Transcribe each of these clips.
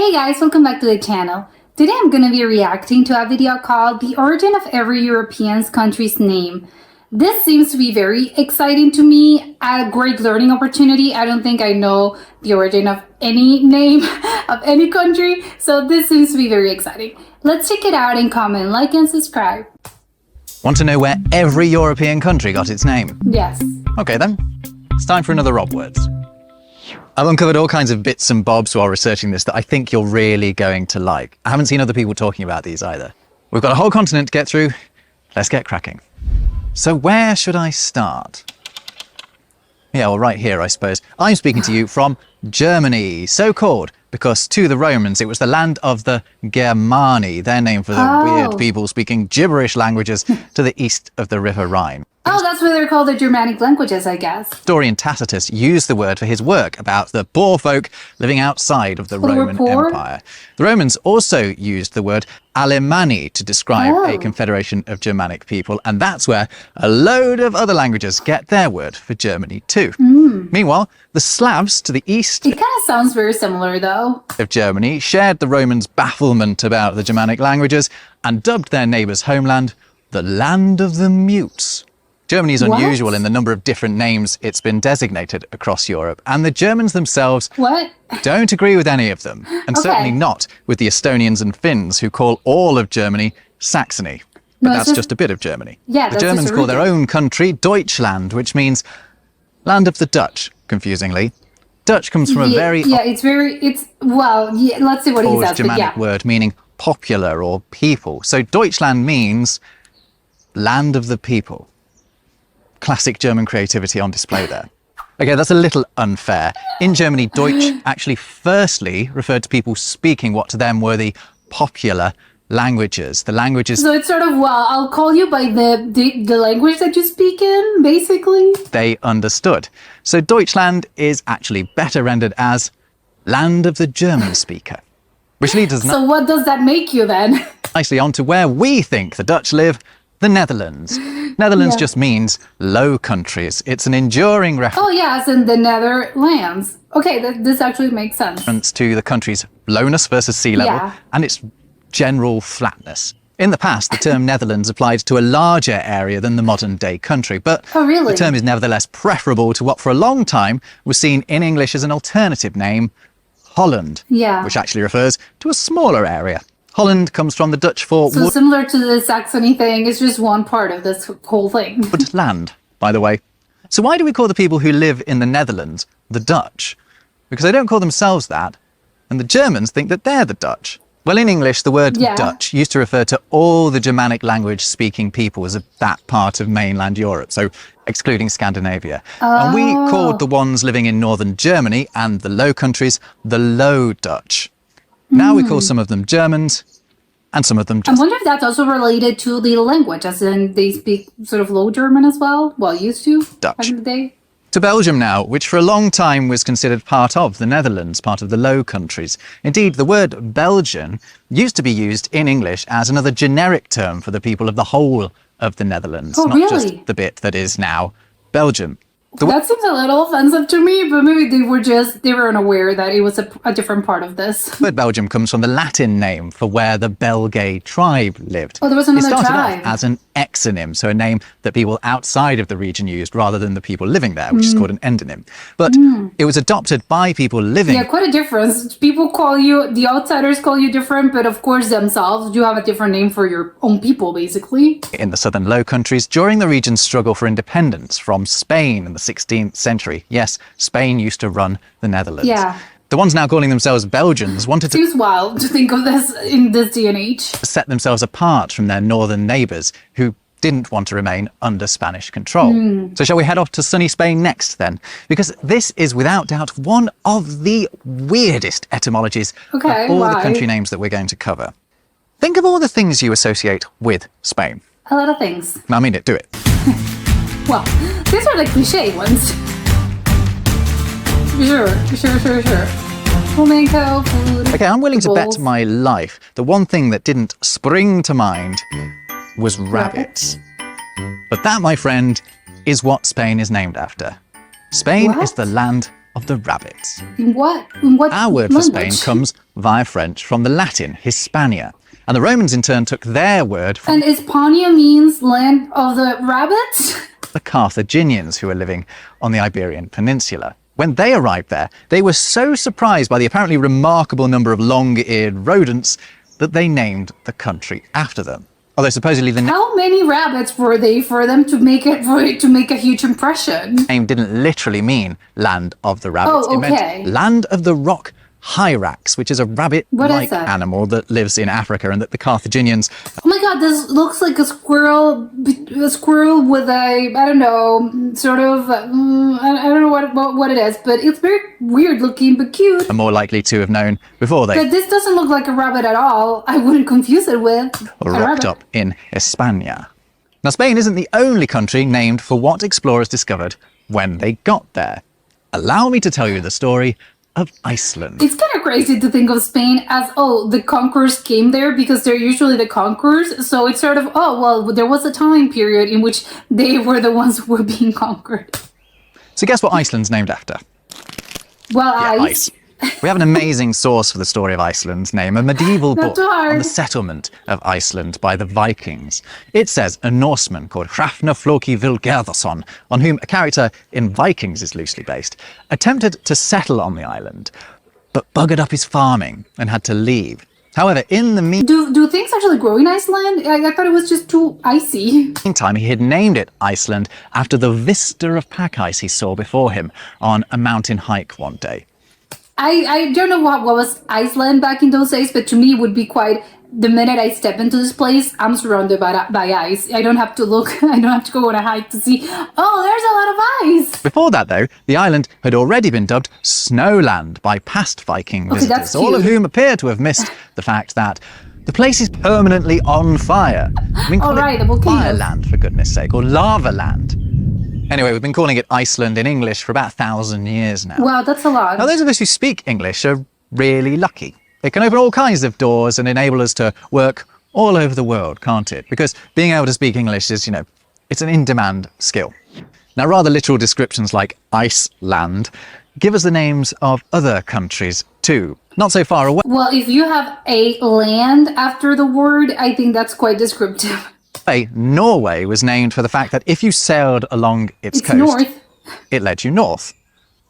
Hey guys, welcome back to the channel. Today I'm going to be reacting to a video called The Origin of Every European Country's Name. This seems to be very exciting to me, a great learning opportunity. I don't think I know the origin of any name of any country, so this seems to be very exciting. Let's check it out and comment, like and subscribe. Want to know where every European country got its name? Yes. Okay then, it's time for another Rob Words. I've uncovered all kinds of bits and bobs while researching this that I think you're really going to like. I haven't seen other people talking about these either. We've got a whole continent to get through. Let's get cracking. So where should I start? Yeah, well, right here, I suppose. I'm speaking to you from Germany, so called because to the Romans it was the land of the Germani, their name for the weird people speaking gibberish languages to the east of the River Rhine. Oh, that's why they're called the Germanic languages, I guess. Historian Tacitus used the word for his work about the poor folk living outside of the Roman Empire. The Romans also used the word Alemanni to describe a confederation of Germanic people, and that's where a load of other languages get their word for Germany too. Meanwhile, the Slavs to the east It kind of sounds very similar though. of Germany shared the Romans' bafflement about the Germanic languages and dubbed their neighbours' homeland the land of the mutes. Germany is unusual in the number of different names it's been designated across Europe, and the Germans themselves don't agree with any of them, and certainly not with the Estonians and Finns who call all of Germany Saxony. But that's just a bit of Germany. Yeah, the Germans call their own country Deutschland, which means land of the Dutch, confusingly. Dutch comes from a very let's see what he says. Germanic word meaning popular or people. So Deutschland means land of the people. Classic German creativity on display there. Okay, that's a little unfair. In Germany, Deutsch actually firstly referred to people speaking what to them were the popular languages. The languages... So it's sort of, I'll call you by the language that you speak in, basically. They understood. So Deutschland is actually better rendered as land of the German speaker. Which leads us... So what does that make you then? Nicely on to where we think the Dutch live, the Netherlands. Netherlands just means Low Countries. It's an enduring reference. Oh, yes, in the Netherlands. Okay, this actually makes sense. To the country's lowness versus sea level and its general flatness. In the past, the term Netherlands applied to a larger area than the modern-day country, but the term is nevertheless preferable to what for a long time was seen in English as an alternative name, Holland, which actually refers to a smaller area. Holland comes from the Dutch for... So similar to the Saxony thing, it's just one part of this whole thing. Woodland, by the way. So why do we call the people who live in the Netherlands the Dutch? Because they don't call themselves that, and the Germans think that they're the Dutch. Well, in English, the word Dutch used to refer to all the Germanic language-speaking peoples of that part of mainland Europe, so excluding Scandinavia. And we called the ones living in northern Germany and the Low Countries the Low Dutch. Now we call some of them Germans, and some of them just... I wonder if that's also related to the language, as in they speak sort of Low German as well? Well, used to, Dutch. back in the day. To Belgium now, which for a long time was considered part of the Netherlands, part of the Low Countries. Indeed, the word Belgian used to be used in English as another generic term for the people of the whole of the Netherlands, not just the bit that is now Belgium. That seems a little offensive to me, but maybe they were unaware that it was a different part of this. The word Belgium comes from the Latin name for where the Belgae tribe lived. Oh, there was another tribe. It started off as an exonym, so a name that people outside of the region used rather than the people living there, which is called an endonym. But it was adopted by people living... Yeah, quite a difference. People call you, the outsiders call you different, but of course themselves do have a different name for your own people, basically. In the southern Low Countries, during the region's struggle for independence from Spain in the 16th century. Yes, Spain used to run the Netherlands. Yeah. The ones now calling themselves Belgians wanted to... Seems wild to think of this in this day and age. ...set themselves apart from their northern neighbours who didn't want to remain under Spanish control. So shall we head off to sunny Spain next then? Because this is without doubt one of the weirdest etymologies of all the country names that we're going to cover. Think of all the things you associate with Spain. A lot of things. I mean it, do it. Well, these are the cliche ones. Sure. Flamenco, food. Okay, I'm willing to bet my life the one thing that didn't spring to mind was rabbits. But that, my friend, is what Spain is named after. Spain is the land of the rabbits. In what Our word for Spain comes via French from the Latin Hispania. And the Romans in turn took their word from And Hispania means land of the rabbits? the Carthaginians who were living on the Iberian Peninsula. When they arrived there, they were so surprised by the apparently remarkable number of long-eared rodents that they named the country after them. Although supposedly the How many rabbits were they for them to make a huge impression? name didn't literally mean land of the rabbits. Oh, It okay. meant land of the rock hyrax, which is a What is rabbit-like that? animal that lives in Africa and that the Carthaginians Oh my god, this looks like a squirrel with a, I don't know, sort of, I don't know what it is, but it's very weird looking, but cute. are more likely to have known before they But this doesn't look like a rabbit at all. I wouldn't confuse it with a rocked rabbit. up in Hispania. Now, Spain isn't the only country named for what explorers discovered when they got there. Allow me to tell you the story of Iceland. It's kind of crazy to think of Spain as, oh, the conquerors came there because they're usually the conquerors. So it's sort of, oh, well, there was a time period in which they were the ones who were being conquered. So guess what Iceland's named after? Well, Ice. We have an amazing source for the story of Iceland's name, a medieval Not book too hard. on the settlement of Iceland by the Vikings. It says a Norseman called Hrafna Floki Vilgerðarson, on whom a character in Vikings is loosely based, attempted to settle on the island, but buggered up his farming and had to leave. However, in the Do things actually grow in Iceland? I thought it was just too icy. meantime, he had named it Iceland after the vista of pack ice he saw before him on a mountain hike one day. I don't know what was Iceland back in those days, but to me it would be quite, the minute I step into this place, I'm surrounded by ice. I don't have to look, I don't have to go on a hike to see, oh, there's a lot of ice. Before that, though, the island had already been dubbed Snowland by past Viking Okay, visitors, that's all of cute. whom appear to have missed the fact that the place is permanently on fire. I mean, Oh, call it right, the volcanoes. Fireland, for goodness sake, or Lava Land. Anyway, we've been calling it Iceland in English for about 1,000 years now. Wow, that's a lot. Now, those of us who speak English are really lucky. It can open all kinds of doors and enable us to work all over the world, can't it? Because being able to speak English is, it's an in-demand skill. Now, rather literal descriptions like Iceland give us the names of other countries too, not so far away. Well, if you have a land after the word, I think that's quite descriptive. Norway was named for the fact that if you sailed along its It's coast, north. it led you north.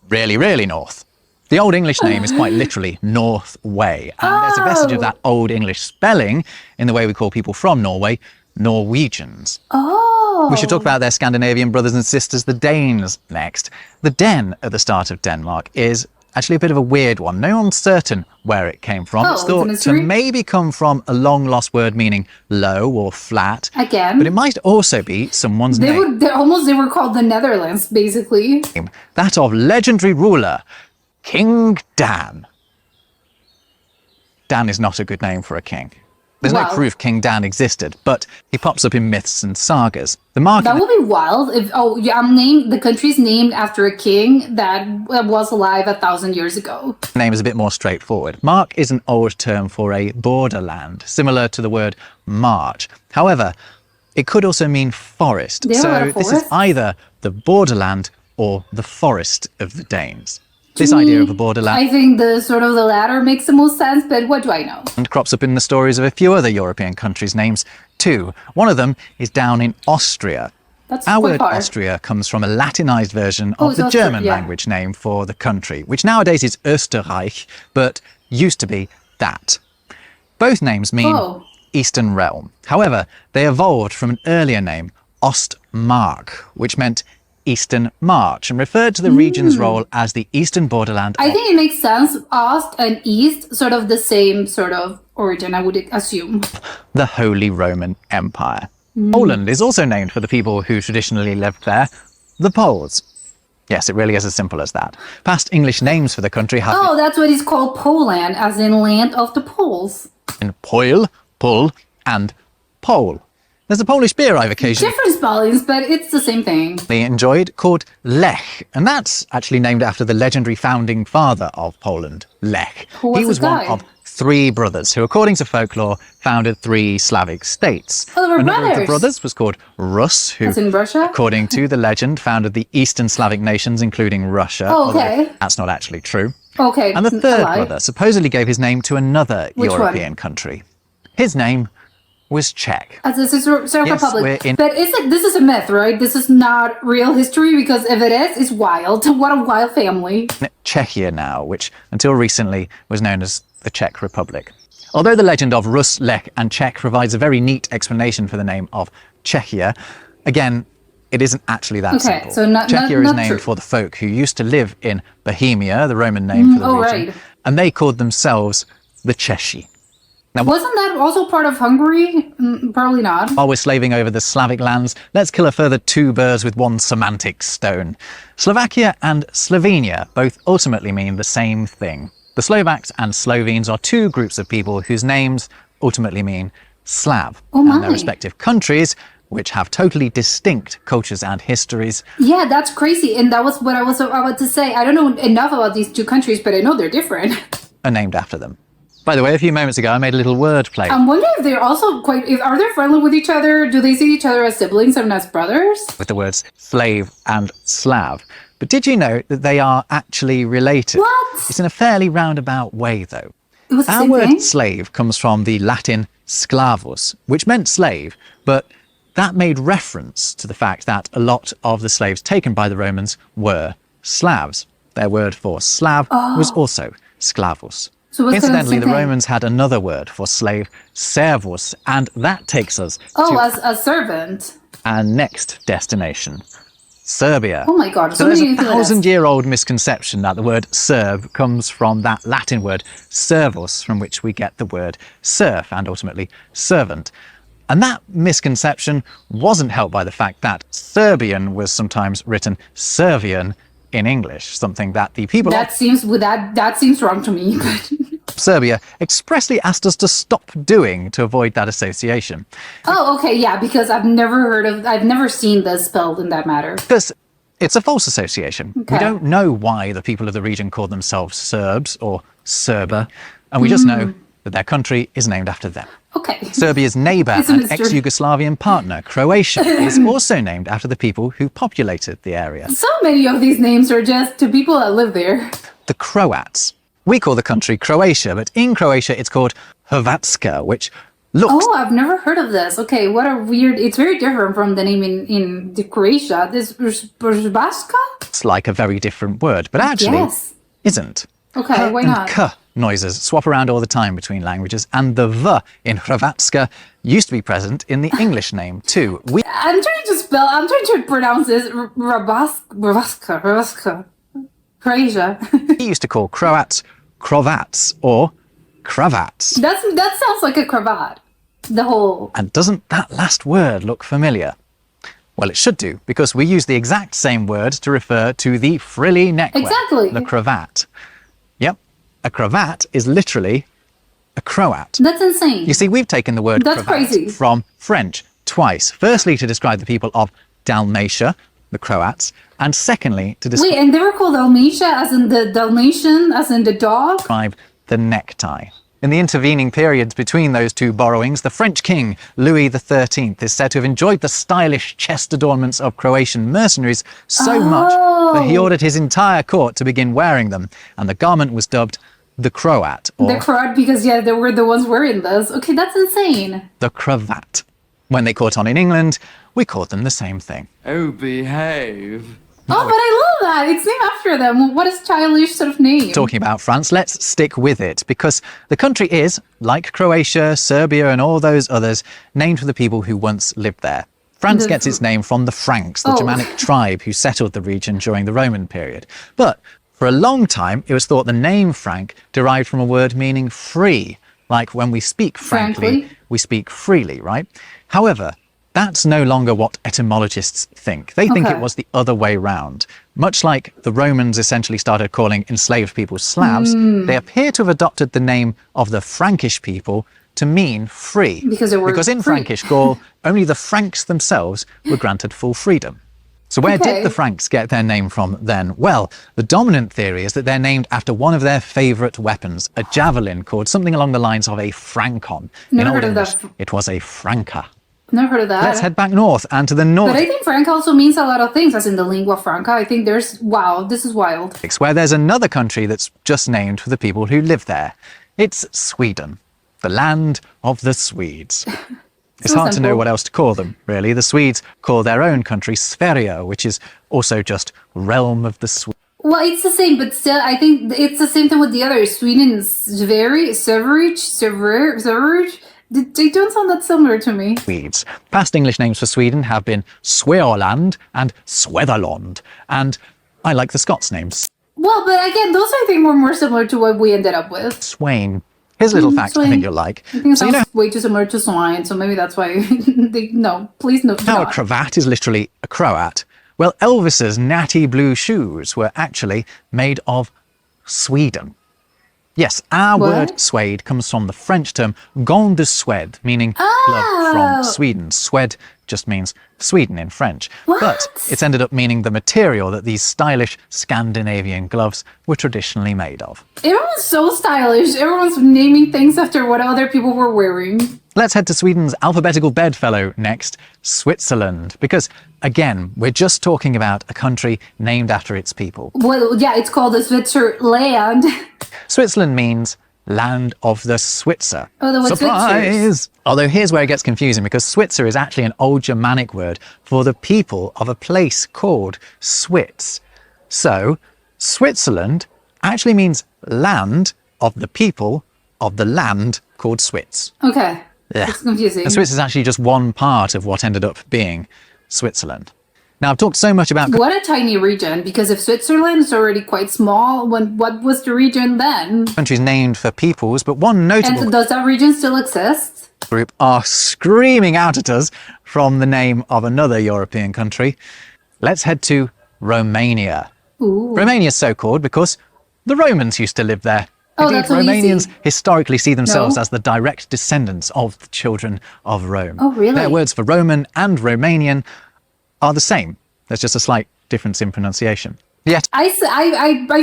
Really, really north. The Old English name is quite literally North Way, and there's a vestige of that Old English spelling in the way we call people from Norway Norwegians. Oh. We should talk about their Scandinavian brothers and sisters, the Danes, next. The Den at the start of Denmark is actually a bit of a weird one. No one's certain where it came from. Oh, It's it's a thought to mystery? maybe come from a long-lost word meaning low or flat. Again? But it might also be someone's They name. they were called the Netherlands, basically. That of legendary ruler King Dan. Dan is not a good name for a king. There's no Wow. proof King Dan existed, but he pops up in myths and sagas. The mark That would be wild if, the country's named after a king that was alive 1,000 years ago. name is a bit more straightforward. Mark is an old term for a borderland, similar to the word march. However, it could also mean forest. There are a lot So of this is forests. either the borderland or the forest of the Danes. This idea of a borderland I think the latter makes the most sense, but what do I know? crops up in the stories of a few other European countries' names too. One of them is down in Austria. That's Our quite word far. Austria comes from a Latinized version Oh, of it's the Austria, German yeah. language name for the country, which nowadays is Österreich, but used to be that. Both names mean Oh. Eastern Realm. However, they evolved from an earlier name, Ostmark, which meant Eastern March and referred to the region's role as the eastern borderland Hmm. I of think it makes sense. Ost and East, sort of the same sort of origin, I would assume. the Holy Roman Empire. Hmm. Poland is also named for the people who traditionally lived there, the Poles. Yes, it really is as simple as that. Past English names for the country have Oh, that's what it's called, Poland, as in land of the poles. been Poil, Pol, and Pole. There's a Polish beer I've occasionally Different spellings, but it's the same thing. enjoyed called Lech, and that's actually named after the legendary founding father of Poland, Lech. Who was He was this one guy? of 3 brothers who, according to folklore, founded 3 Slavic states. Oh, they were Another of the brothers. brothers was called Rus, who, As in Russia? according to the legend, founded the Eastern Slavic nations, including Russia. Oh, although okay. that's not actually true. Okay, And the third alive. brother supposedly gave his name to another Which one? European country. His name was Czech. As this is Czech Yes, Republic. we're in- But this is a myth, right? This is not real history, because if it is, it's wild. What a wild family. Czechia now, which until recently was known as the Czech Republic. Although the legend of Rus, Lech and Czech provides a very neat explanation for the name of Czechia, again, it isn't actually that Okay, simple. so not Czechia is named true. for the folk who used to live in Bohemia, the Roman name for the region, right. and they called themselves the Češi. Wasn't that also part of Hungary? Probably not. While we're slaving over the Slavic lands, let's kill a further two birds with one semantic stone. Slovakia and Slovenia both ultimately mean the same thing. The Slovaks and Slovenes are two groups of people whose names ultimately mean Slav. Oh and their my. respective countries, which have totally distinct cultures and histories, Yeah, that's crazy. And that was what I was about to say. I don't know enough about these two countries, but I know they're different. are named after them. By the way, a few moments ago, I made a little word play I'm wondering if they're also are they friendly with each other? Do they see each other as siblings and as brothers? with the words slave and Slav. But did you know that they are actually related? What? It's in a fairly roundabout way, though. It was the Our same word thing? slave comes from the Latin sclavus, which meant slave, but that made reference to the fact that a lot of the slaves taken by the Romans were Slavs. Their word for Slav was also sklavus. So what's Incidentally, the same thing? Romans had another word for slave, servus, and that takes us Oh, to as a servant. our next destination, Serbia. Oh my God, So so there's many a things. 1,000-year-old misconception that the word Serb comes from that Latin word servus, from which we get the word serf and ultimately servant. And that misconception wasn't helped by the fact that Serbian was sometimes written Servian in English, something that the people That seems wrong to me. But of Serbia expressly asked us to stop doing to avoid that association. oh, okay, yeah, because I've never seen this spelled in that matter. Because it's a false association. Okay. We don't know why the people of the region call themselves Serbs or Serba, and we just know that their country is named after them. Okay. Serbia's neighbour It's a and mystery. ex-Yugoslavian partner, Croatia, is also named after the people who populated the area. So many of these names are just to people that live there. The Croats. We call the country Croatia, but in Croatia it's called Hrvatska, which looks Oh, I've never heard of this. Okay, what a weird... It's very different from the name in the Croatia. This Brzbaska? like a very different word, but actually Yes. isn't. Okay, H why and not? K noises swap around all the time between languages, and the V in Hrvatska used to be present in the English name too. We I'm trying to pronounce this. Hrvatska. Croatia. used to call Croats Krovats or Kravats. That sounds like a cravat. The whole... And doesn't that last word look familiar? Well, it should do, because we use the exact same word to refer to the frilly neckwear. Exactly. The cravat. Yep. A cravat is literally a Croat. That's insane. You see, we've taken the word That's cravat crazy. from French twice. Firstly, to describe the people of Dalmatia, the Croats, and secondly, to Wait, and they were called Dalmatia, as in the Dalmatian, as in the dog? describe the necktie. In the intervening periods between those two borrowings, the French king, Louis XIII, is said to have enjoyed the stylish chest adornments of Croatian mercenaries so much that he ordered his entire court to begin wearing them, and the garment was dubbed the Croat, or The Croat, because yeah, they were the ones wearing this. Okay, that's insane. the cravat. When they caught on in England, we called them the same thing. Oh, behave. Oh, but I love that. It's named after them. What a stylish sort of name. Talking about France, let's stick with it, because the country is, like Croatia, Serbia, and all those others, named for the people who once lived there. France The- gets its name from the Franks, the Oh. Germanic tribe who settled the region during the Roman period. But for a long time, it was thought the name Frank derived from a word meaning free, like when we speak frankly, Frankly. we speak freely, right? However, that's no longer what etymologists think. They think Okay. it was the other way round. Much like the Romans essentially started calling enslaved people Slavs, Hmm. they appear to have adopted the name of the Frankish people to mean free. Because they were Because in free. Frankish Gaul, only the Franks themselves were granted full freedom. So where Okay. did the Franks get their name from then? Well, the dominant theory is that they're named after one of their favourite weapons, a javelin called something along the lines of a francon. Never in Old heard of English, that. it was a franca. Never heard of that. Let's head back north and to the But I Nordics, think Franca also means a lot of things, as in the lingua franca. I think wow, this is wild. where there's another country that's just named for the people who live there. It's Sweden, the land of the Swedes. It's So hard to know simple. what else to call them, really. The Swedes call their own country Sverige, which is also just realm of the Swedes. Well, it's the same, but still, I think it's the same thing with the others. Sweden is Severage. They don't sound that similar to me. Swedes. Past English names for Sweden have been Svealand and Swetherland, and I like the Scots names. Well, but again, those I think were more similar to what we ended up with. Swain. Here's a little fact I Swain. think you'll like. I think it So you sounds know way too similar to swine, so maybe that's why please no. do how a not. cravat is literally a Croat? Well, Elvis's natty blue shoes were actually made of Sweden. Yes, our What? word suede comes from the French term gant de Suède, meaning glove Oh. from Sweden. Suède just means Sweden in French. But What? it's ended up meaning the material that these stylish Scandinavian gloves were traditionally made of. Everyone's so stylish. Everyone's naming things after what other people were wearing. Let's head to Sweden's alphabetical bedfellow next, Switzerland, because again, we're just talking about a country named after its people. Well, yeah, it's called the Switzerland. Switzerland means land of the Switzer. Oh, the what, Surprise! Although here's where it gets confusing because Switzer is actually an old Germanic word for the people of a place called Switz. So, Switzerland actually means land of the people of the land called Switz. Okay, Yeah. it's confusing. And Switz is actually just one part of what ended up being Switzerland. Now, I've talked so much about What a tiny region, because if Switzerland is already quite small, what was the region then? countries named for peoples, but one notable And does that region still exist? group are screaming out at us from the name of another European country. Let's head to Romania. Ooh. Romania is so called because the Romans used to live there. Oh, Indeed, that's so Romanians easy. historically see themselves No? as the direct descendants of the children of Rome. Oh, really? Their words for Roman and Romanian are the same. There's just a slight difference in pronunciation. Yet I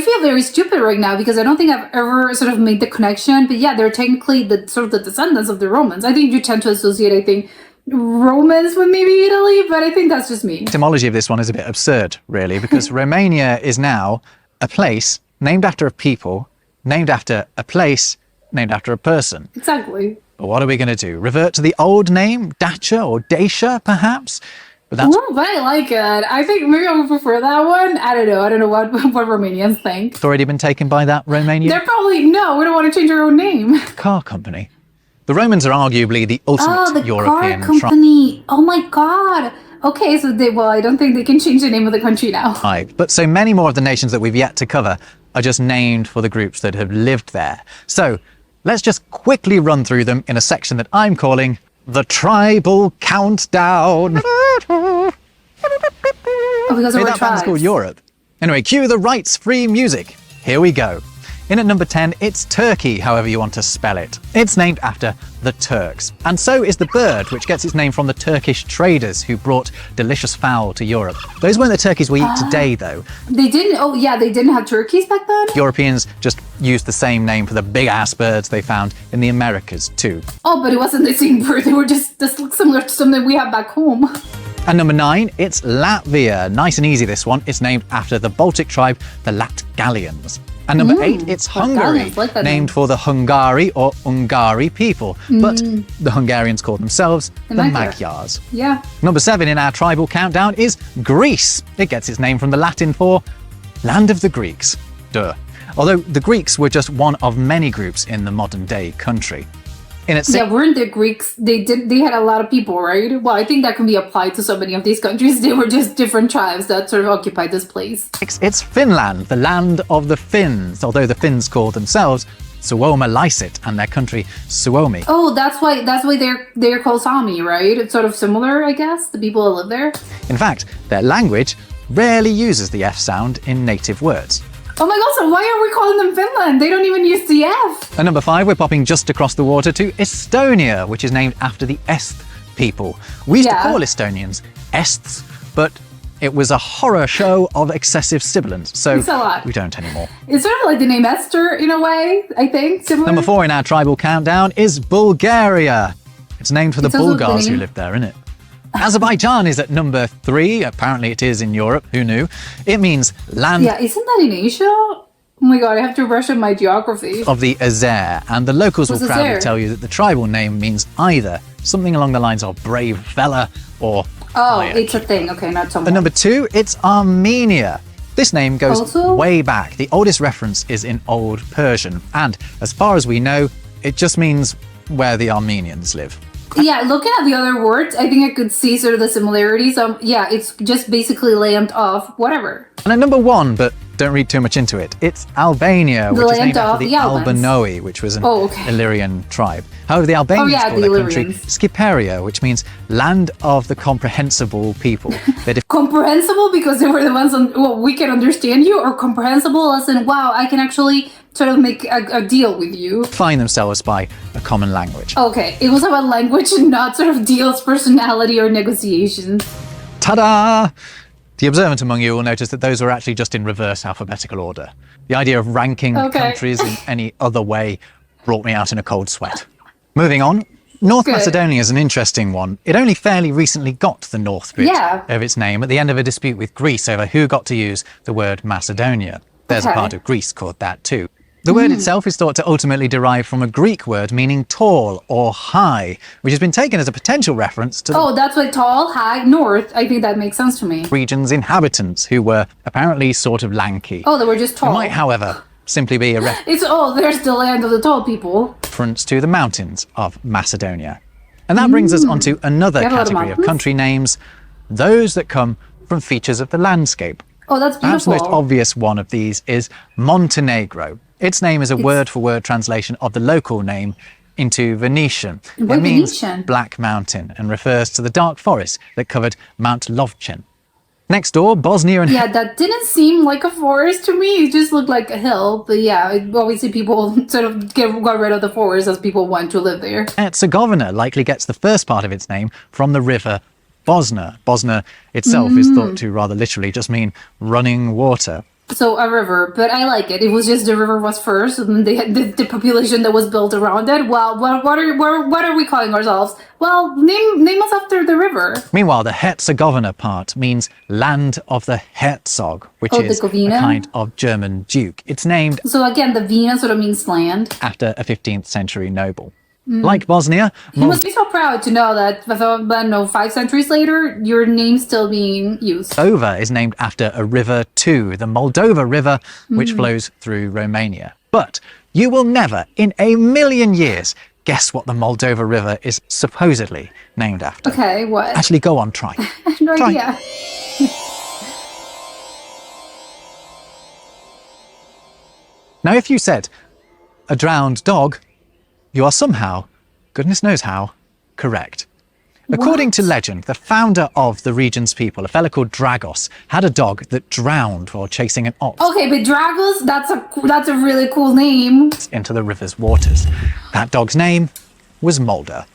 feel very stupid right now because I don't think I've ever sort of made the connection. But yeah, they're technically the sort of the descendants of the Romans. I think you tend to associate, I think, Romans with maybe Italy, but I think that's just me. etymology of this one is a bit absurd, really, because Romania is now a place named after a people, named after a place, named after a person. Exactly. But what are we going to do? Revert to the old name, Dacia or Dacia, perhaps? But that's Ooh, but I like it. I think maybe I would prefer that one. I don't know what Romanians think. already been taken by that Romanian They're probably, no, we don't want to change our own name. car company. The Romans are arguably the ultimate Oh, the European car company. Oh my god. Okay, so I don't think they can change the name of the country now. tribe. But so many more of the nations that we've yet to cover are just named for the groups that have lived there. So let's just quickly run through them in a section that I'm calling the Tribal Countdown. Oh, because Hey, we're that band's called tribes. Europe. Anyway, cue the rights-free music. Here we go. In at number 10, it's Turkey, however you want to spell it. It's named after the Turks. And so is the bird, which gets its name from the Turkish traders who brought delicious fowl to Europe. Those weren't the turkeys we eat today, though. They didn't, oh yeah, they didn't have turkeys back then? Europeans just used the same name for the big-ass birds they found in the Americas, too. Oh, but it wasn't the same bird. They were just look similar to something we have back home. And number 9, it's Latvia. Nice and easy, this one. It's named after the Baltic tribe, the Latgalians. And number 8, it's Hungary, Latgalians, like that named name. for the Hungari or Ungari people. But the Hungarians call themselves the Magyar. Magyars. Yeah. Number 7 in our tribal countdown is Greece. It gets its name from the Latin for land of the Greeks. Duh. Although the Greeks were just one of many groups in the modern day country. In its Yeah, weren't the Greeks, they had a lot of people, right? Well, I think that can be applied to so many of these countries. They were just different tribes that sort of occupied this place. It's Finland, the land of the Finns, although the Finns call themselves Suomalaiset and their country Suomi. Oh, that's why they're called Sami, right? It's sort of similar, I guess, the people that live there. In fact, their language rarely uses the F sound in native words. Oh my god, so why are we calling them Finland? They don't even use the F. At number 5, we're popping just across the water to Estonia, which is named after the Est people. We used to Yeah. call Estonians Ests, but it was a horror show of excessive sibilance, so Thanks a lot. we don't anymore. It's sort of like the name Esther in a way, I think. Similar. Number 4 in our tribal countdown is Bulgaria. It's named for the It's also the Bulgars who name- lived there, isn't it? Azerbaijan is at number 3. Apparently it is in Europe. Who knew? It means land Yeah, isn't that in Asia? Oh my god, I have to brush up my geography. of the Azer, and the locals will What's proudly Azer? tell you that the tribal name means either something along the lines of brave fella or Oh, hierarchy. it's a thing. Okay, not At someone. number 2, it's Armenia. This name goes Also- way back. The oldest reference is in Old Persian, and as far as we know, it just means where the Armenians live. Yeah, looking at the other words, I think I could see sort of the similarities. Yeah, it's just basically land of whatever. And at number 1, but don't read too much into it, it's Albania, which is land named after of the the Albans. Albanoe, which was an Oh, okay. Illyrian tribe. However, the Albanians yeah, call the their country Illyrians. Skyperia, which means land of the comprehensible people. They're Comprehensible because they were the ones on, well, we can understand you, or comprehensible as in, wow, I can actually sort of make a deal with you. define themselves by a common language. Okay, it was about language and not sort of deals, personality, or negotiations. Ta-da! The observant among you will notice that those were actually just in reverse alphabetical order. The idea of ranking Okay. countries in any other way brought me out in a cold sweat. Moving on, North Good. Macedonia is an interesting one. It only fairly recently got the North bit Yeah. of its name at the end of a dispute with Greece over who got to use the word Macedonia. There's a Okay. part of Greece called that too. The word itself is thought to ultimately derive from a Greek word meaning tall or high, which has been taken as a potential reference to the Oh, that's like tall, high, north. I think that makes sense to me. region's inhabitants, who were apparently sort of lanky. Oh, they were just It tall. might, however, simply be a It's, oh, there's the land of the tall people. reference to the mountains of Macedonia. And that brings us on to another They have a lot of category of mountains? country names, those that come from features of the landscape. Oh, that's Perhaps the beautiful. most obvious one of these is Montenegro. Its name is a word-for-word translation of the local name into Venetian. Why It means Venetian? Black Mountain and refers to the dark forest that covered Mount Lovćen. Next door, Bosnia and Yeah, that didn't seem like a forest to me. It just looked like a hill. But yeah, obviously people sort of got rid of the forest as people want to live there. Herzegovina likely gets the first part of its name from the river Bosna. Bosna itself is thought to rather literally just mean running water. So a river, but I like it. It was just the river was first, and then they had the population that was built around it. Well, what are we calling ourselves? Well, name us after the river. Meanwhile, the Herzegovina part means land of the Herzog, which Oh, is a Herzegovina? kind of German duke. It's named So again, the Vina sort of means land. after a 15th century noble. Like Bosnia, You must be so proud to know that, I don't know, 5 centuries later, your name's still being used. Moldova is named after a river too, the Moldova River, which flows through Romania. But you will never, in a million years, guess what the Moldova River is supposedly named after. Okay, what? Actually, go on, try. I have no Try. idea. Now, if you said a drowned dog, you are somehow, goodness knows how, correct. According to legend, the founder of the region's people, a fella called Dragos, had a dog that drowned while chasing an ox Okay, but Dragos, that's a really cool name. into the river's waters. That dog's name was Mulder.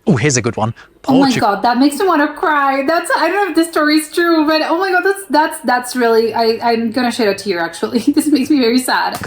Oh, here's a good one. Oh my Portugal. god, that makes me want to cry. I don't know if this story is true, but oh my god, that's really, I'm gonna shed a tear actually. This makes me very sad.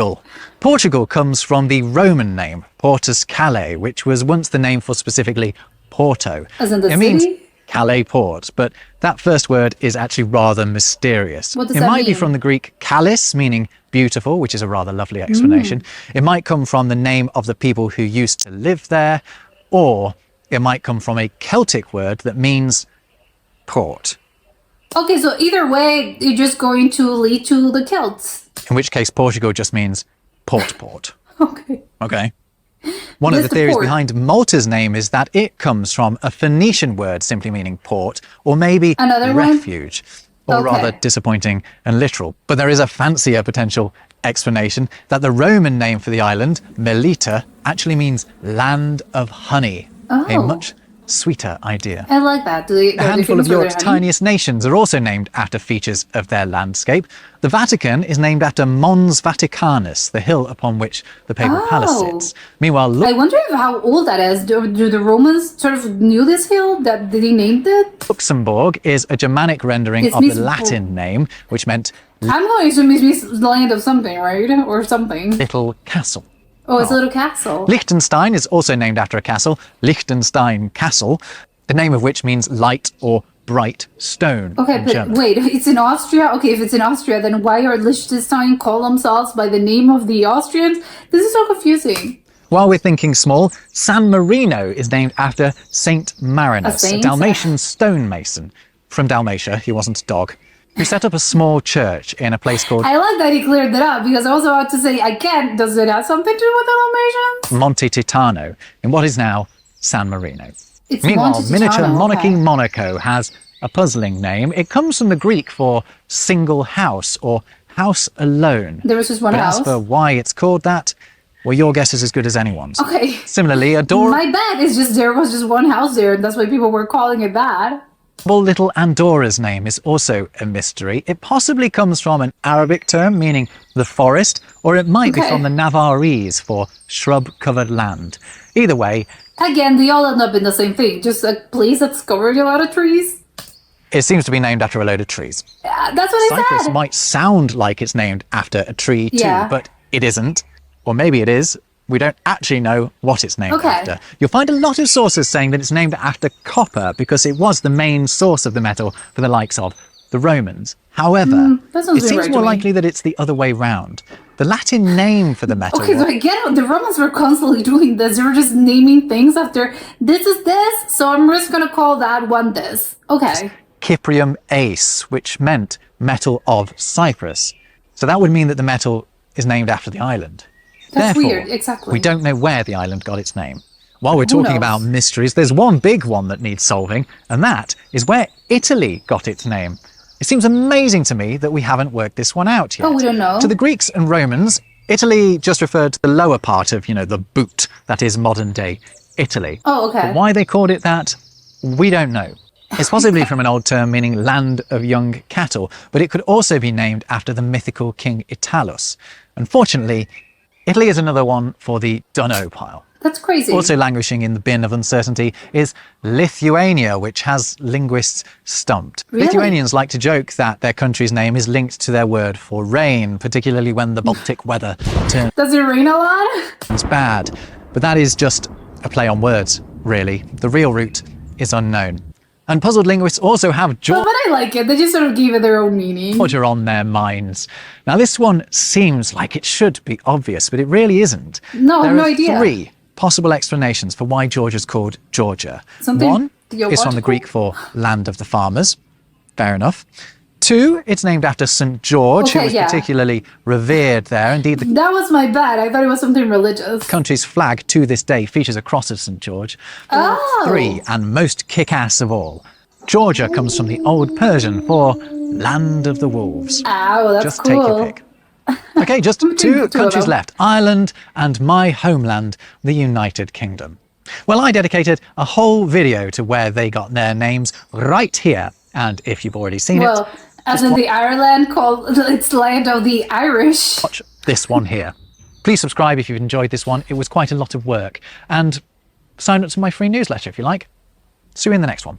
Portugal comes from the Roman name, Portus Calais, which was once the name for specifically Porto. As in the it means city? Calais port, but that first word is actually rather mysterious. What does it that might be mean? from the Greek kalis, meaning beautiful, which is a rather lovely explanation. Mm. It might come from the name of the people who used to live there, or it might come from a Celtic word that means port, Okay, so either way, you're just going to lead to the Celts. in which case Portugal just means port. Okay. Okay. One of the Just the theories port. behind Malta's name is that it comes from a Phoenician word simply meaning port, or maybe Another one? refuge, or Okay. rather disappointing and literal. But there is a fancier potential explanation that the Roman name for the island, Melita, actually means land of honey, a Oh. much sweeter idea. I like that. A handful of Europe's honey? tiniest nations are also named after features of their landscape. The Vatican is named after Mons Vaticanus, the hill upon which the papal palace Oh. sits. Meanwhile, I wonder how old that is. Do the Romans sort of knew this hill? Did they name it? Luxembourg is a Germanic rendering It of means- the Latin name, which meant I'm going to assume it means the land of something, right? Or something. little castle. Oh, it's a little castle. Liechtenstein is also named after a castle, Liechtenstein Castle, the name of which means light or bright stone Okay, in but German. wait, it's in Austria? Okay, if it's in Austria, then why are Liechtenstein call themselves by the name of the Austrians? This is so confusing. While we're thinking small, San Marino is named after Saint Marinus, a saint? Dalmatian stonemason from Dalmatia. He wasn't a dog, who set up a small church in a place called I like that he cleared that up because I was about to say, again, does it have something to do with the Dalmatians? Monte Titano in what is now San Marino. It's Meanwhile, Monte miniature Titano, monarchy okay. Monaco has a puzzling name. It comes from the Greek for single house or house alone. There was just one But house. as for why it's called that, well, your guess is as good as anyone's. Okay. Similarly, adorable My bet is just there was just one house there, and that's why people were calling it that. little Andorra's name is also a mystery. It possibly comes from an Arabic term meaning the forest, or it might be Okay. from the Navarrese for shrub-covered land. Either way, Again, they all end up in the same thing, just a place that's covered in a lot of trees. it seems to be named after a load of trees. That's what I Cyprus said. might sound like it's named after a tree too, Yeah. but it isn't. Or maybe it is. We don't actually know what it's named Okay. after. You'll find a lot of sources saying that it's named after copper because it was the main source of the metal for the likes of the Romans. However, that sounds it seems right to more me. likely that it's the other way round. The Latin name for the metal Okay, so I get it. The Romans were constantly doing this. They were just naming things after this is this, so I'm just gonna call that one this. Okay. Cyprium ace, which meant metal of Cyprus. So that would mean that the metal is named after the island. That's Therefore, weird, exactly. we don't know where the island got its name. While we're talking knows? about mysteries, there's one big one that needs solving, and that is where Italy got its name. It seems amazing to me that we haven't worked this one out yet. Oh, we don't know. To the Greeks and Romans, Italy just referred to the lower part of, the boot that is modern-day Italy. Oh, okay. But why they called it that, we don't know. It's possibly from an old term meaning land of young cattle, but it could also be named after the mythical king Italus. Unfortunately, Italy is another one for the dunno pile. That's crazy. Also languishing in the bin of uncertainty is Lithuania, which has linguists stumped. Really? Lithuanians like to joke that their country's name is linked to their word for rain, particularly when the Baltic weather Does it rain a lot? turns bad. But that is just a play on words, really. The real root is unknown. And puzzled linguists also have But I like it. They just sort of gave it their own meaning. Georgia on their minds. Now, this one seems like it should be obvious, but it really isn't. No, there no are idea. 3 possible explanations for why Georgia's called Georgia. Something One is from the theological? Greek for land of the farmers. Fair enough. 2, it's named after St. George, who Okay, was yeah. particularly revered there. Indeed, the That was my bad. I thought it was something religious. country's flag to this day features a cross of St. George. Oh. 3, and most kick-ass of all, Georgia comes from the Old Persian for land of the wolves. Ow, that's Just cool. take your pick. Okay, just Two two of countries them. left. Ireland and my homeland, the United Kingdom. Well, I dedicated a whole video to where they got their names right here. And if you've already seen Well, it, as in the Ireland called it's land of the Irish. watch this one here. Please subscribe if you've enjoyed this one. It was quite a lot of work. And sign up to my free newsletter if you like. See you in the next one.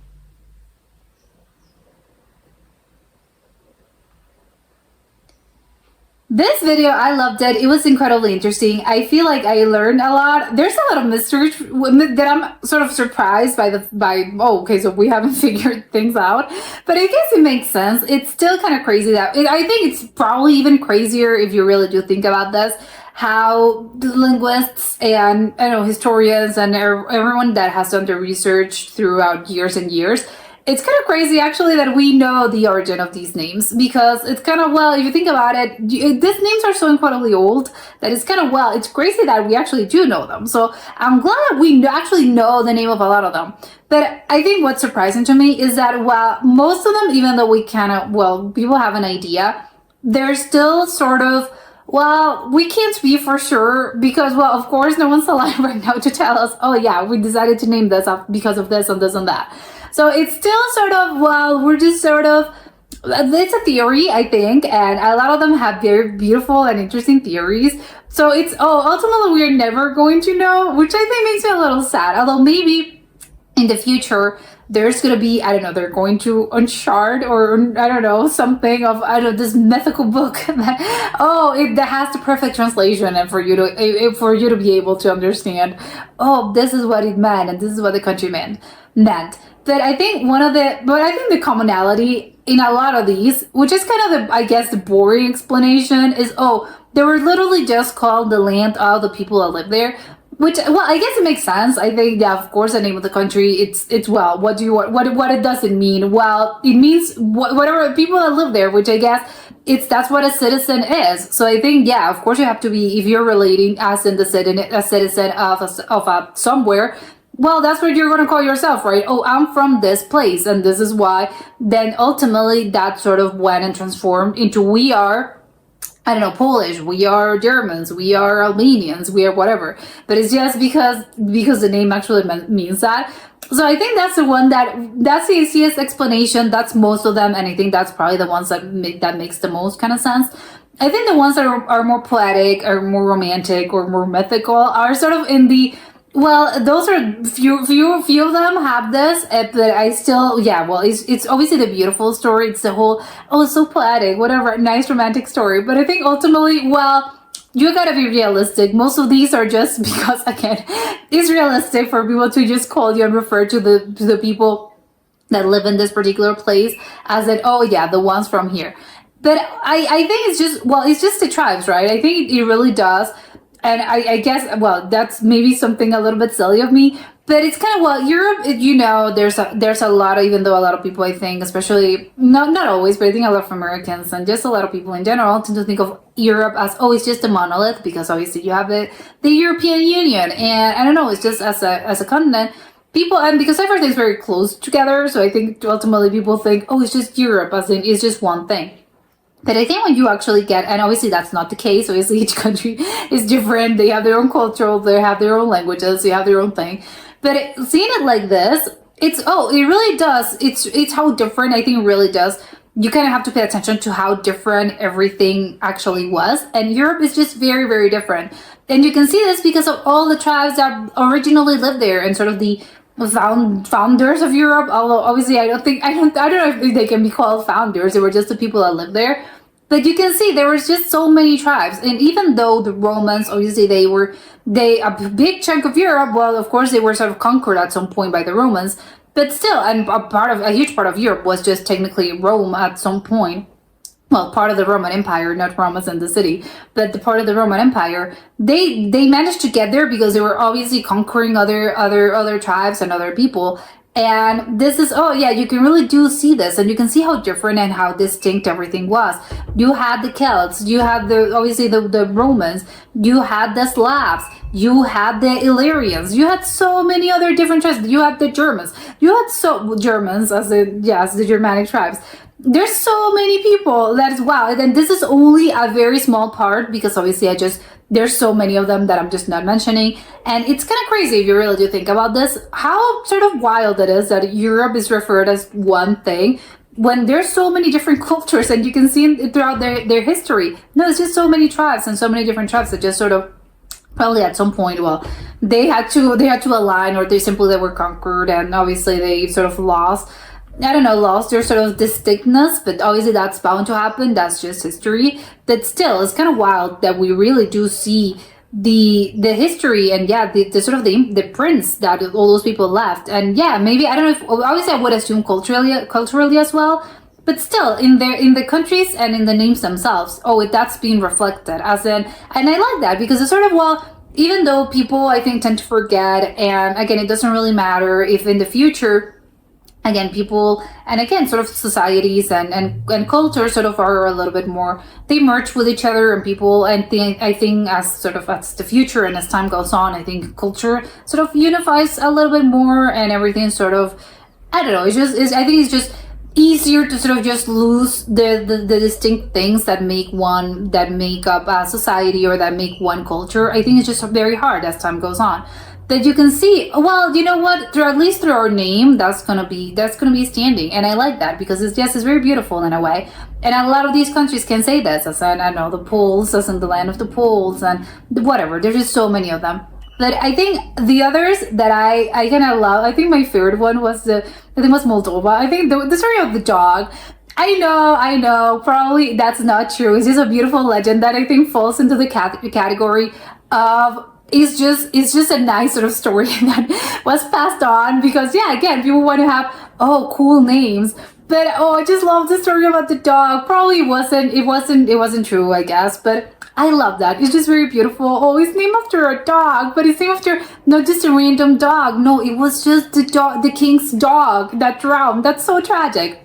This video, I loved it. It was incredibly interesting. I feel like I learned a lot. There's a lot of mysteries that I'm sort of surprised okay, so we haven't figured things out. But I guess it makes sense. It's still kind of crazy I think it's probably even crazier if you really do think about this, how the linguists and historians and everyone that has done the research throughout years and years, it's kind of crazy actually that we know the origin of these names, because it's kind of, well, if you think about it, these names are so incredibly old that it's kind of, well, it's crazy that we actually do know them. So I'm glad we actually know the name of a lot of them. But I think what's surprising to me is that while most of them, even though we kind of, well, people have an idea, they're still sort of, well, we can't be for sure because, well, of course, no one's alive right now to tell us, oh yeah, we decided to name this up because of this and this and that. So it's still sort of, well, we're just sort of, it's a theory, I think, and a lot of them have very beautiful and interesting theories. So it's, ultimately we're never going to know, which I think makes me a little sad. Although maybe in the future there's gonna be, I don't know, they're going to Uncharted, or I don't know, something of, I don't know, this mythical book that has the perfect translation, and for you to be able to understand, oh, this is what it meant and this is what the country meant. But I think the commonality in a lot of these, which is kind of the, I guess, the boring explanation, is, oh, they were literally just called the land of the people that live there. Which, well, I guess it makes sense. I think, yeah, of course, the name of the country, it's well, what it doesn't mean? Well, it means whatever people that live there, which I guess that's what a citizen is. So I think, yeah, of course you have to be, if you're relating as in a citizen of somewhere, well, that's what you're going to call yourself, right? Oh, I'm from this place, and this is why. Then ultimately that sort of went and transformed into, we are, I don't know, Polish, we are Germans, we are Albanians, we are whatever. But it's just because the name actually means that. So I think that's the one that's the easiest explanation. That's most of them, and I think that's probably the ones that makes the most kind of sense. I think the ones that are more poetic, or more romantic, or more mythical are sort of in the, well, those are few of them have this, but I still, yeah, well, it's obviously the beautiful story. It's the whole, oh, it's so poetic, whatever, nice romantic story. But I think ultimately, well, you gotta be realistic. Most of these are just because, again, it's realistic for people to just call you and refer to the people that live in this particular place as that, oh yeah, the ones from here. But I think it's just, well, it's just the tribes, right? I think it really does. And I guess, well, that's maybe something a little bit silly of me, but it's kind of, well, Europe, you know, there's a lot of, even though a lot of people, I think, especially, not always, but I think a lot of Americans and just a lot of people in general tend to think of Europe as, oh, it's just a monolith, because obviously you have the European Union, and I don't know, it's just as a continent, people, and because everything's very close together, so I think ultimately people think, oh, it's just Europe, as in, it's just one thing. But I think when you actually get, and obviously that's not the case, obviously each country is different, they have their own culture, they have their own languages, they have their own thing. But seeing it like this, it really does, it's how different, I think it really does. You kind of have to pay attention to how different everything actually was. And Europe is just very, very different. And you can see this because of all the tribes that originally lived there, and sort of the founders of Europe, although obviously I don't know if they can be called founders, they were just the people that lived there. But you can see there was just so many tribes, and even though the Romans, obviously a big chunk of Europe, well, of course they were sort of conquered at some point by the Romans, but still, and a huge part of Europe was just technically Rome at some point. Well, part of the Roman Empire, not Rome as in the city, but the part of the Roman Empire, they managed to get there because they were obviously conquering other tribes and other people. And this is, oh yeah, you can really do see this, and you can see how different and how distinct everything was. You had the Celts, you had obviously the Romans, you had the Slavs, you had the Illyrians, you had so many other different tribes, you had the Germans, Germans as the Germanic tribes. There's so many people that is, wow. And then this is only a very small part, because obviously there's so many of them that I'm just not mentioning. And it's kind of crazy if you really do think about this, how sort of wild it is that Europe is referred as one thing when there's so many different cultures, and you can see it throughout their history. No, it's just so many tribes and so many different tribes that just sort of probably at some point, well, they had to align, or they were conquered, and obviously they sort of lost their sort of distinctness, but obviously that's bound to happen. That's just history. But still, it's kind of wild that we really do see the history, and yeah, the sort of the prints that all those people left. And yeah, maybe, I don't know if, obviously I would assume culturally as well, but still in the countries and in the names themselves, that's being reflected as in, and I like that, because it's sort of, well, even though people, I think, tend to forget, and again, it doesn't really matter if in the future, again, people, and again, sort of societies and culture sort of are a little bit more, they merge with each other, and people, and I think as the future and as time goes on, I think culture sort of unifies a little bit more, and everything sort of, I don't know, I think it's just easier to sort of just lose the distinct things that make up a society, or that make one culture. I think it's just very hard as time goes on. That you can see, well, you know what, at least through our name, that's gonna be standing, and I like that, because it's very beautiful in a way. And a lot of these countries can say this, as in, I don't know, the Poles, as in the land of the Poles, and whatever. There's just so many of them. But I think the others that I kind of love, I think my favorite one was Moldova. I think the story of the dog. I know, probably that's not true. It's just a beautiful legend that I think falls into the category of it's just a nice sort of story that was passed on because yeah, again, people want to have cool names. But I just love the story about the dog. Probably it wasn't true, I guess, but I love that. It's just very beautiful. Oh, it's named after a dog, but it's named after not just a random dog. No, it was just the dog, the king's dog that drowned. That's so tragic.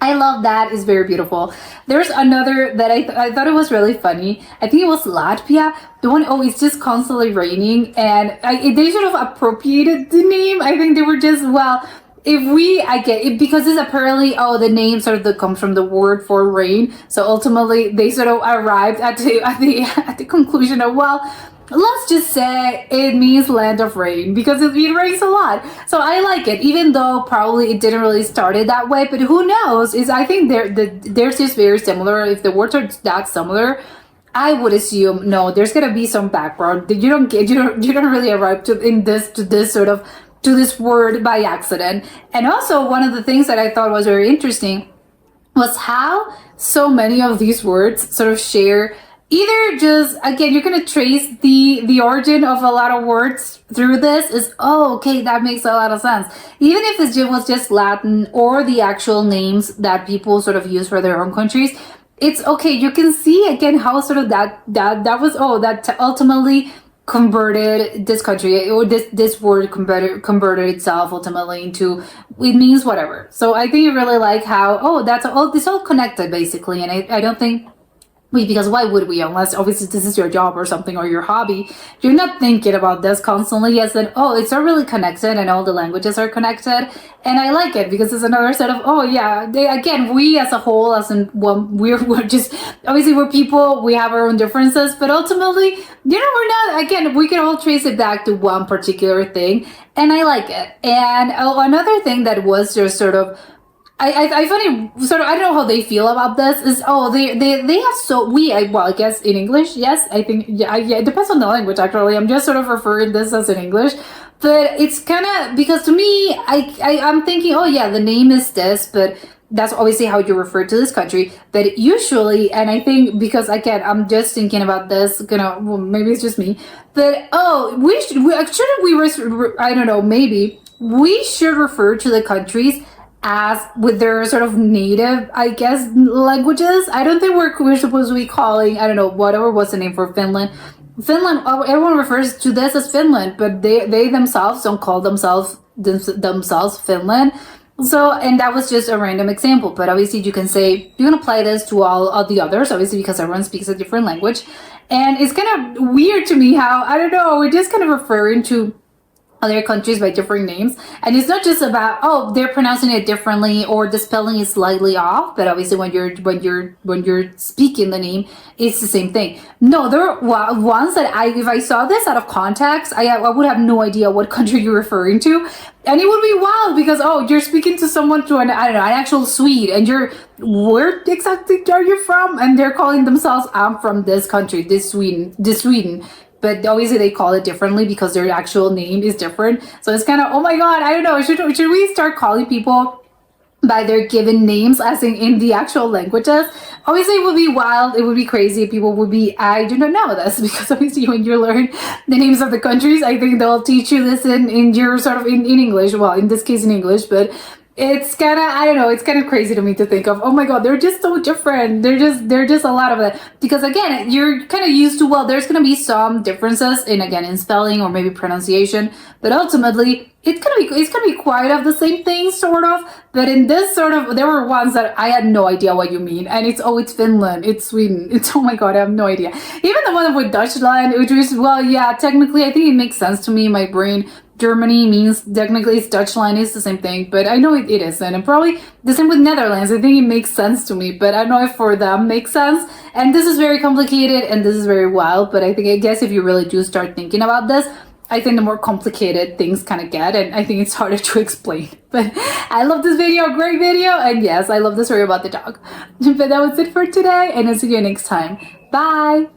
I love that. It's very beautiful. There's another that I thought it was really funny. I think it was Latvia. The one, it's just constantly raining. And they should have appropriated the name. I think they were just, well, I get it, because it's apparently, the name sort of comes from the word for rain. So ultimately, they sort of arrived at the conclusion of, well, let's just say it means land of rain because it rains a lot. So I like it, even though probably it didn't really start it that way. But who knows? I think they're just very similar. If the words are that similar, I would assume no. There's gonna be some background that you don't really arrive to this word by accident. And also one of the things that I thought was very interesting was how so many of these words sort of share either just, again, you're going to trace the origin of a lot of words through this is, okay, that makes a lot of sense. Even if it was just Latin or the actual names that people sort of use for their own countries, it's okay. You can see again how sort of that was, that ultimately converted this country, or this word converted itself ultimately into, it means whatever. So I think I really like how it's all connected basically. And I don't think because why would we, unless obviously this is your job or something or your hobby, you're not thinking about this constantly. Yes, that it's all really connected and all the languages are connected. And I like it because it's another set of, we as a whole, as in one, we're just, obviously we're people, we have our own differences, but ultimately, we're not, again, we can all trace it back to one particular thing. And I like it. And another thing that was just sort of, I find it sort of, I don't know how they feel about this, is, they have I guess in English, yes, I think, it depends on the language, actually. I'm just sort of referring this as in English, but it's kind of, because to me, I'm thinking, the name is this, but that's obviously how you refer to this country. But usually, and I think, because again, I'm just thinking about this, maybe it's just me, but, maybe we should refer to the countries as with their sort of native, I guess, languages. I don't think we're supposed to be calling, I don't know, what's the name for Finland. Finland, everyone refers to this as Finland, but they themselves don't call themselves Finland. So, and that was just a random example, but obviously you can apply this to all of the others, obviously, because everyone speaks a different language. And it's kind of weird to me how, I don't know, we're just kind of referring to other countries by different names, and it's not just about they're pronouncing it differently or the spelling is slightly off, but obviously when you're speaking the name, it's the same thing. No, there are ones that if I saw this out of context, I would have no idea what country you're referring to, and it would be wild because you're speaking to someone an actual Swede, and where exactly are you from? And they're calling themselves, I'm from this country, this Sweden. But obviously they call it differently because their actual name is different. So it's kind of, oh my God, I don't know. Should we start calling people by their given names as in the actual languages? Obviously it would be wild. It would be crazy. People would be, I do not know this, because obviously when you learn the names of the countries, I think they'll teach you this in your sort of in English. Well, in this case in English, but it's kind of, I don't know, it's kind of crazy to me to think of, oh my God, they're just so different. They're just a lot of that. Because again, you're kind of used to, there's going to be some differences in spelling or maybe pronunciation, but ultimately it's going to be quite of the same thing, sort of. But in this sort of, there were ones that I had no idea what you mean. And it's Finland, it's Sweden. It's, oh my God, I have no idea. Even the one with Dutchland, which was, technically I think it makes sense to me in my brain. Germany means technically it's Dutchland, it's the same thing, but I know it isn't. And probably the same with Netherlands. I think it makes sense to me, but I don't know if for them makes sense. And this is very complicated and this is very wild, but I guess if you really do start thinking about this, I think the more complicated things kind of get, and I think it's harder to explain. But I love this video, great video, and yes, I love the story about the dog. But that was it for today, and I'll see you next time. Bye!